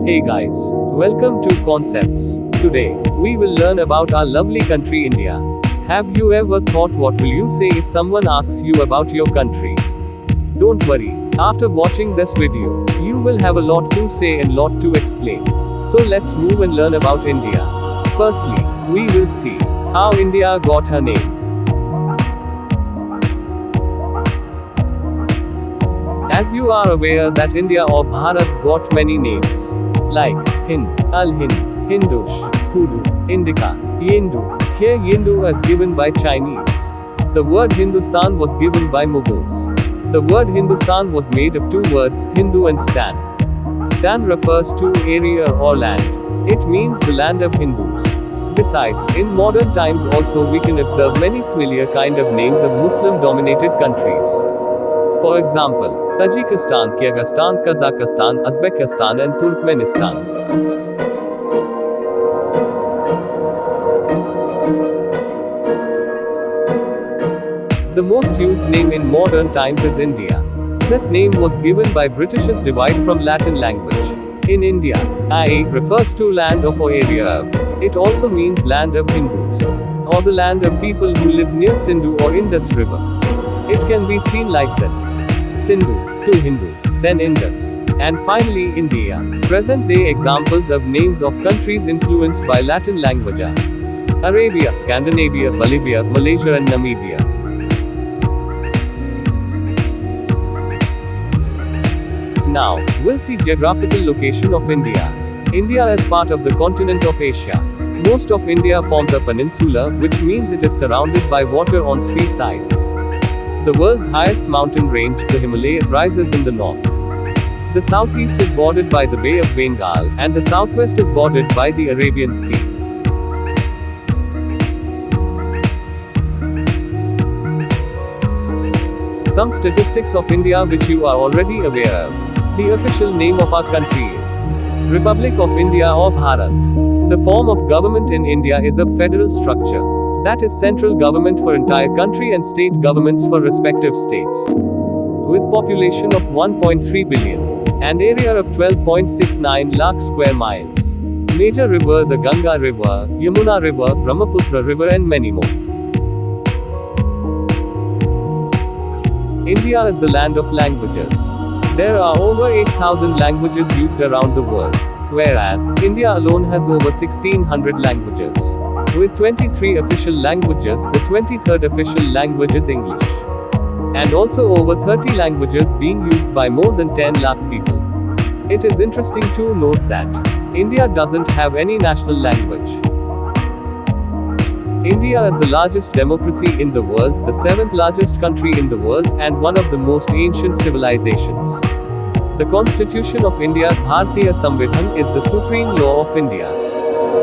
Hey guys, welcome to Concepts. Today, we will learn about our lovely country India. Have you ever thought what will you say if someone asks you about your country? Don't worry, after watching this video, you will have a lot to say and lot to explain. So let's move and learn about India. Firstly, we will see how India got her name. As you are aware that India or Bharat got many names, like Hind, Al-Hind, Hindush, Kudu, Indica, Yendu. Here Yendu is given by Chinese. The word Hindustan was given by Mughals. The word Hindustan was made of two words, Hindu and Stan. Stan refers to area or land. It means the land of Hindus. Besides, in modern times also we can observe many similar kind of names of Muslim-dominated countries. For example, Tajikistan, Kyrgyzstan, Kazakhstan, Uzbekistan and Turkmenistan. The most used name in modern times is India. This name was given by Britishers derived from Latin language. In India, I refers to land of or area of. It also means land of Hindus, or the land of people who live near Sindhu or Indus River. It can be seen like this: Sindhu, to Hindu, then Indus, and finally India. Present-day examples of names of countries influenced by Latin language are Arabia, Scandinavia, Bolivia, Malaysia and Namibia. Now, we'll see geographical location of India. India is part of the continent of Asia. Most of India forms a peninsula, which means it is surrounded by water on three sides. The world's highest mountain range, the Himalaya, rises in the north. The southeast is bordered by the Bay of Bengal, and the southwest is bordered by the Arabian Sea. Some statistics of India which you are already aware of. The official name of our country is Republic of India or Bharat. The form of government in India is a federal structure. That is central government for entire country and state governments for respective states. With population of 1.3 billion and area of 12.69 lakh square miles. Major rivers are Ganga River, Yamuna River, Brahmaputra River and many more. India is the land of languages. There are over 8,000 languages used around the world, whereas India alone has over 1,600 languages. With 23 official languages, the 23rd official language is English. And also over 30 languages being used by more than 10 lakh people. It is interesting to note that India doesn't have any national language. India is the largest democracy in the world, the 7th largest country in the world, and one of the most ancient civilizations. The Constitution of India, Bharatiya Samvidhan, is the supreme law of India.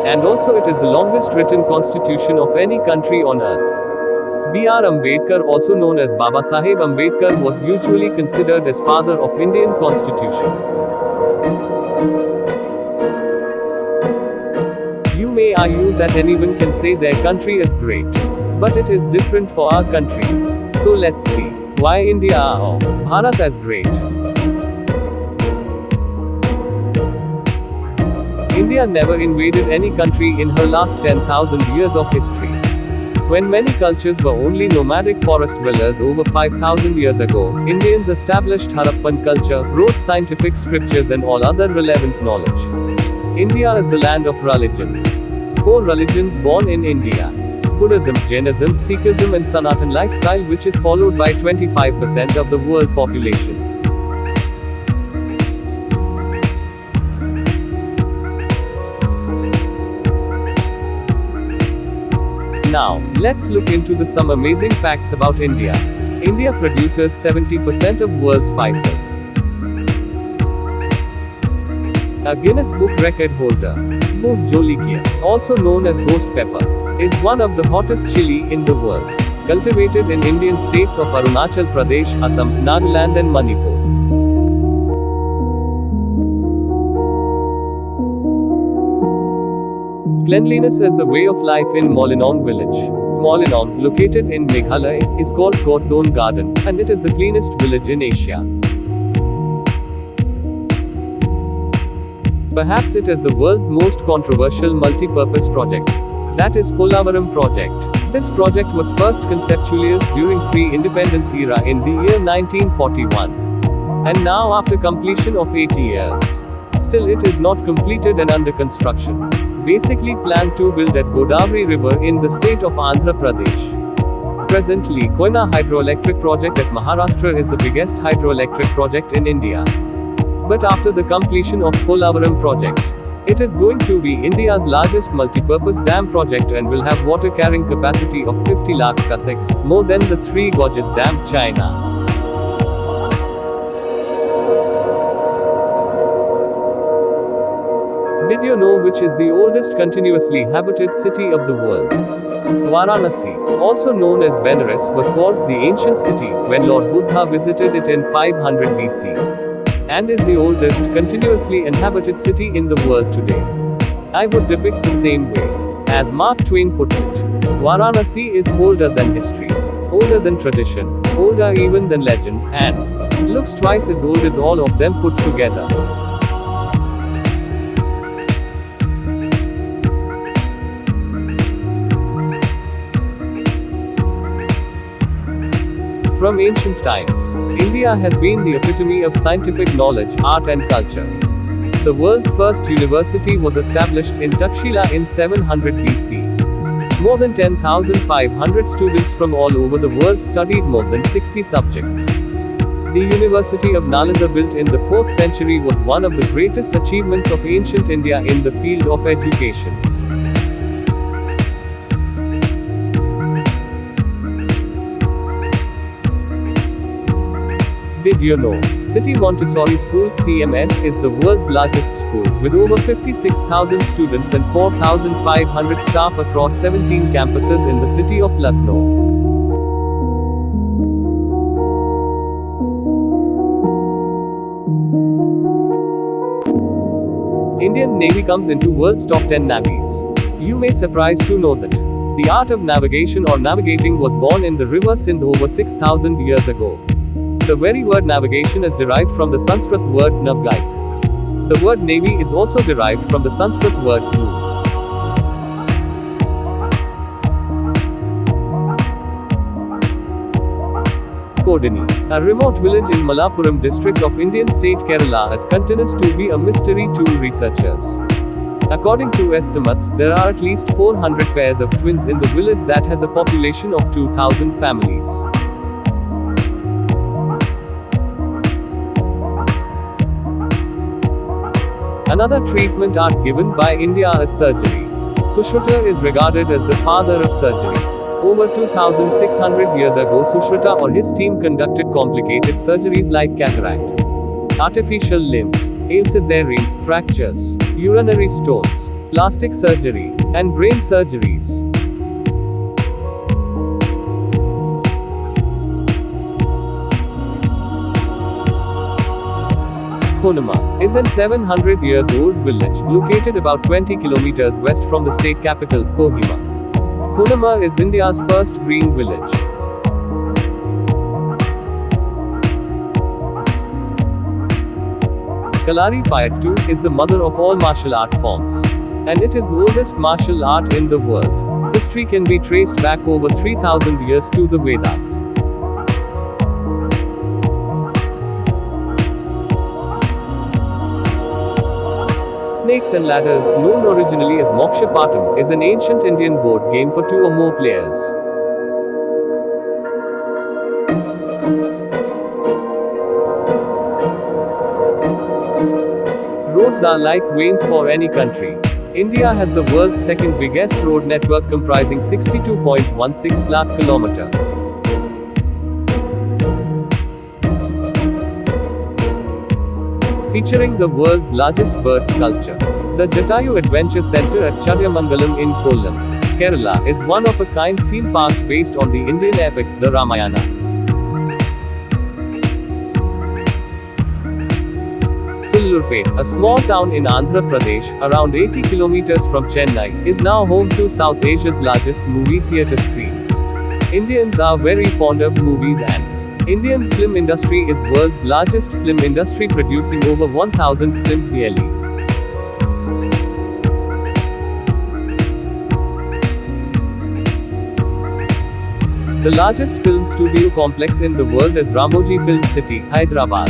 And also it is the longest written constitution of any country on earth. B.R. Ambedkar, also known as Baba Saheb Ambedkar, was usually considered as father of Indian constitution. You may argue that anyone can say their country is great. But it is different for our country. So let's see why India or Bharat is great. India never invaded any country in her last 10,000 years of history. When many cultures were only nomadic forest dwellers over 5,000 years ago, Indians established Harappan culture, wrote scientific scriptures and all other relevant knowledge. India is the land of religions. 4 religions born in India: Buddhism, Jainism, Sikhism and Sanatan lifestyle, which is followed by 25% of the world population. Now, let's look into some amazing facts about India. India produces 70% of world's spices. A Guinness Book record holder, Bhut Jolikia, also known as ghost pepper, is one of the hottest chili in the world. Cultivated in Indian states of Arunachal Pradesh, Assam, Nagaland and Manipur. Cleanliness is the way of life in Molinong village. Molinong, located in Meghalaya, is called God's own garden, and it is the cleanest village in Asia. Perhaps it is the world's most controversial multi-purpose project. That is Polavaram project. This project was first conceptualized during pre-independence era in the year 1941. And now after completion of 80 years. Still it is not completed and under construction. Basically planned to build at Godavari River in the state of Andhra Pradesh. Presently, Koyna Hydroelectric Project at Maharashtra is the biggest hydroelectric project in India. But after the completion of Polavaram project, it is going to be India's largest multi-purpose dam project and will have water carrying capacity of 50 lakh cusecs, more than the Three Gorges Dam, China. Did you know which is the oldest continuously habited city of the world? Varanasi, also known as Benares, was called the ancient city when Lord Buddha visited it in 500 BC. And is the oldest continuously inhabited city in the world today. I would depict the same way. As Mark Twain puts it, Varanasi is older than history, older than tradition, older even than legend, and looks twice as old as all of them put together. From ancient times, India has been the epitome of scientific knowledge, art and culture. The world's first university was established in Takshila in 700 BC. More than 10,500 students from all over the world studied more than 60 subjects. The University of Nalanda, built in the 4th century, was one of the greatest achievements of ancient India in the field of education. Did you know? City Montessori School CMS is the world's largest school, with over 56,000 students and 4,500 staff across 17 campuses in the city of Lucknow. Indian Navy comes into world's top 10 navies. You may surprise to know that the art of navigation or navigating was born in the river Sindh over 6,000 years ago. The very word navigation is derived from the Sanskrit word navgait. The word navy is also derived from the Sanskrit word nu. Kodini, a remote village in Malappuram district of Indian state Kerala, is continues to be a mystery to researchers. According to estimates, there are at least 400 pairs of twins in the village that has a population of 2,000 families. Another treatment art given by India is surgery. Sushruta is regarded as the father of surgery. Over 2,600 years ago, Sushruta or his team conducted complicated surgeries like cataract, artificial limbs, cesareans, fractures, urinary stones, plastic surgery, and brain surgeries. Konima is an 700 years old village, located about 20 kilometers west from the state capital, Kohima. Konima is India's first green village. Kalaripayattu is the mother of all martial art forms. And it is the oldest martial art in the world. History can be traced back over 3,000 years to the Vedas. Snakes and Ladders, known originally as Moksha Patam, is an ancient Indian board game for 2 or more players. Roads are like veins for any country. India has the world's second biggest road network, comprising 62.16 lakh kilometers. Featuring the world's largest bird sculpture. The Jatayu Adventure Center at Chadayamangalam in Kollam, Kerala, is one of a kind theme parks based on the Indian epic, the Ramayana. Sullurpet, a small town in Andhra Pradesh, around 80 kilometers from Chennai, is now home to South Asia's largest movie theatre screen. Indians are very fond of movies, and Indian film industry is world's largest film industry, producing over 1,000 films yearly. The largest film studio complex in the world is Ramoji Film City, Hyderabad,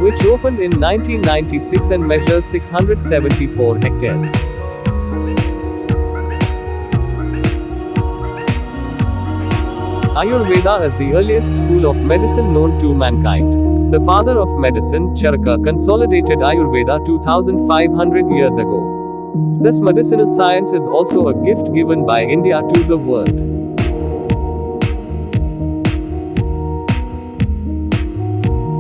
which opened in 1996 and measures 674 hectares. Ayurveda is the earliest school of medicine known to mankind. The father of medicine, Charaka, consolidated Ayurveda 2500 years ago. This medicinal science is also a gift given by India to the world.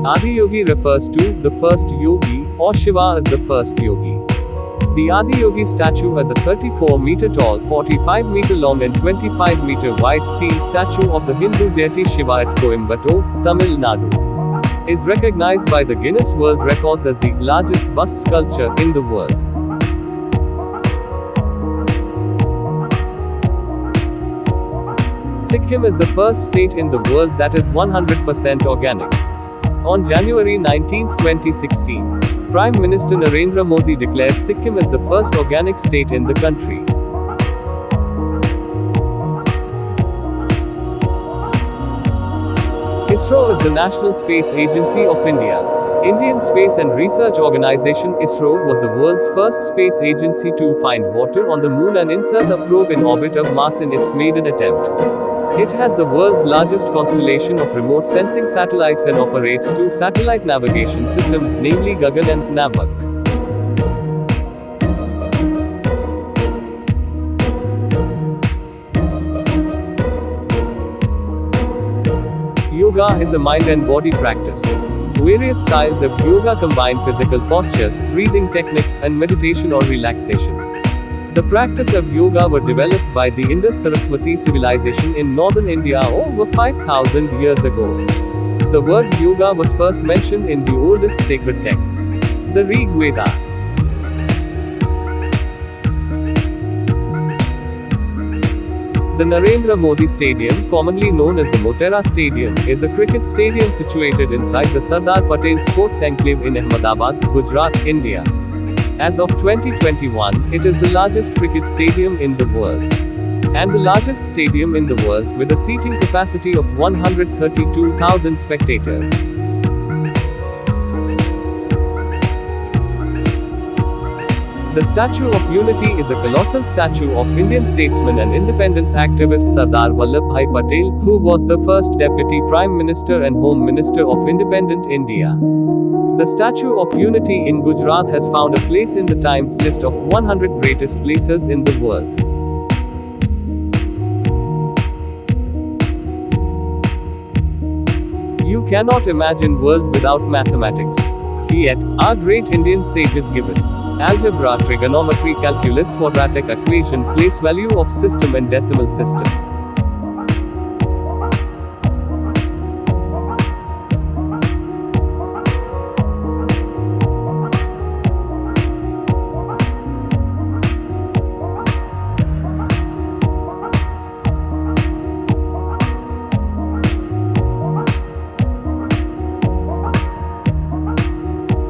Adiyogi refers to the first yogi, or Shiva as the first yogi. The Adiyogi statue is a 34-meter tall, 45-meter long and 25-meter wide steel statue of the Hindu deity Shiva at Coimbatore, Tamil Nadu. Is recognized by the Guinness World Records as the largest bust sculpture in the world. Sikkim is the first state in the world that is 100% organic. On January 19, 2016, Prime Minister Narendra Modi declared Sikkim as the first organic state in the country. ISRO is the National Space Agency of India. Indian Space and Research Organization ISRO was the world's first space agency to find water on the moon and insert a probe in orbit of Mars in its maiden attempt. It has the world's largest constellation of remote sensing satellites and operates two satellite navigation systems, namely Gagan and Navak. Yoga is a mind and body practice. Various styles of yoga combine physical postures, breathing techniques, and meditation or relaxation. The practice of yoga were developed by the Indus-Saraswati civilization in northern India over 5,000 years ago. The word yoga was first mentioned in the oldest sacred texts, the Rig Veda. The Narendra Modi Stadium, commonly known as the Motera Stadium, is a cricket stadium situated inside the Sardar Patel Sports Enclave in Ahmedabad, Gujarat, India. As of 2021, it is the largest cricket stadium in the world, and the largest stadium in the world, with a seating capacity of 132,000 spectators. The Statue of Unity is a colossal statue of Indian statesman and independence activist Sardar Vallabhbhai Patel, who was the first Deputy Prime Minister and Home Minister of independent India. The Statue of Unity in Gujarat has found a place in the Times list of 100 greatest places in the world. You cannot imagine world without mathematics. Yet, our great Indian sages given algebra, trigonometry, calculus, quadratic equation, place value of system and decimal system.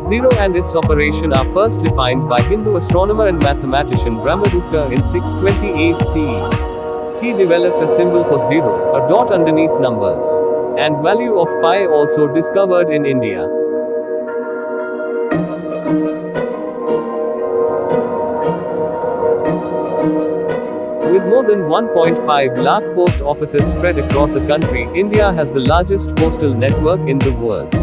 Zero and its operation are first defined by Hindu astronomer and mathematician Brahmagupta in 628 CE. He developed a symbol for zero, a dot underneath numbers, and value of pi also discovered in India. With more than 1.5 lakh post offices spread across the country, India has the largest postal network in the world.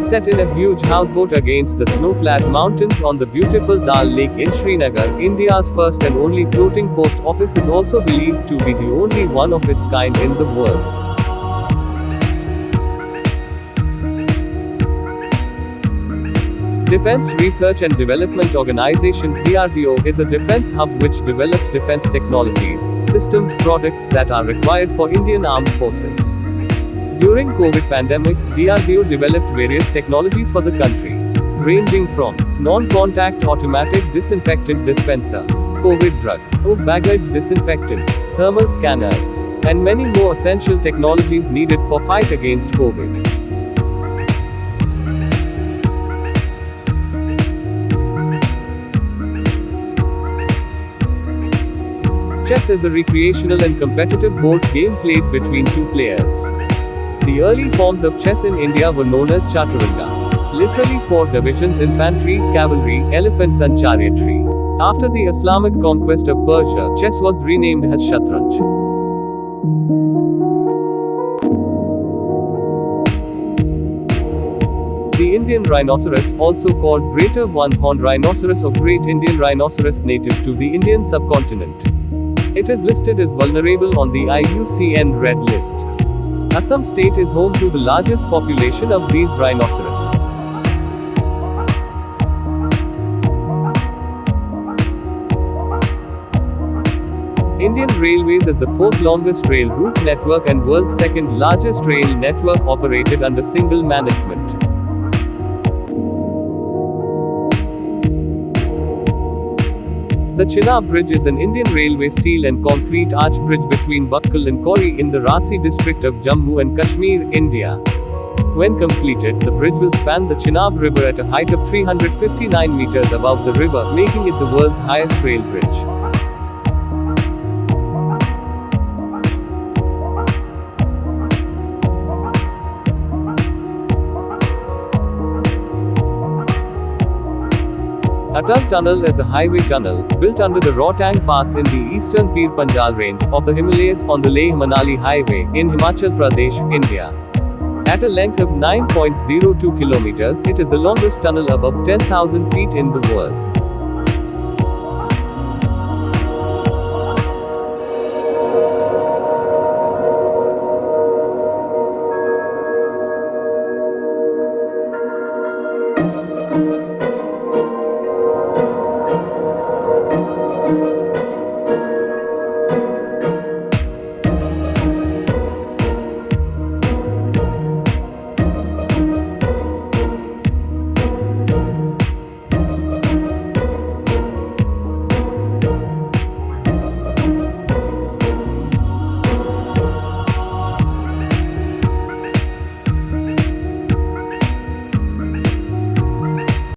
Set in a huge houseboat against the snow-clad mountains on the beautiful Dal Lake in Srinagar, India's first and only floating post office is also believed to be the only one of its kind in the world. Defense Research and Development Organization (DRDO) is a defense hub which develops defense technologies, systems, products that are required for Indian armed forces. During COVID pandemic, DRDO developed various technologies for the country, ranging from non-contact automatic disinfectant dispenser, COVID drug, baggage disinfectant, thermal scanners, and many more essential technologies needed for fight against COVID. Chess is a recreational and competitive board game played between two players. The early forms of chess in India were known as Chaturanga, literally 4 divisions: infantry, cavalry, elephants and chariotry. After the Islamic conquest of Persia, chess was renamed as Shatranj. The Indian rhinoceros, also called greater one-horned rhinoceros or great Indian rhinoceros, native to the Indian subcontinent. It is listed as vulnerable on the IUCN Red List. Assam state is home to the largest population of these rhinoceros. Indian Railways is the 4th longest rail route network and world's 2nd largest rail network operated under single management. The Chenab Bridge is an Indian Railway steel and concrete arch bridge between Batkal and Kauri in the Rasi district of Jammu and Kashmir, India. When completed, the bridge will span the Chenab River at a height of 359 meters above the river, making it the world's highest rail bridge. Atal Tunnel is a highway tunnel, built under the Rohtang Pass in the eastern Pir Panjal range of the Himalayas on the Leh-Manali Highway, in Himachal Pradesh, India. At a length of 9.02 kilometers, it is the longest tunnel above 10,000 feet in the world.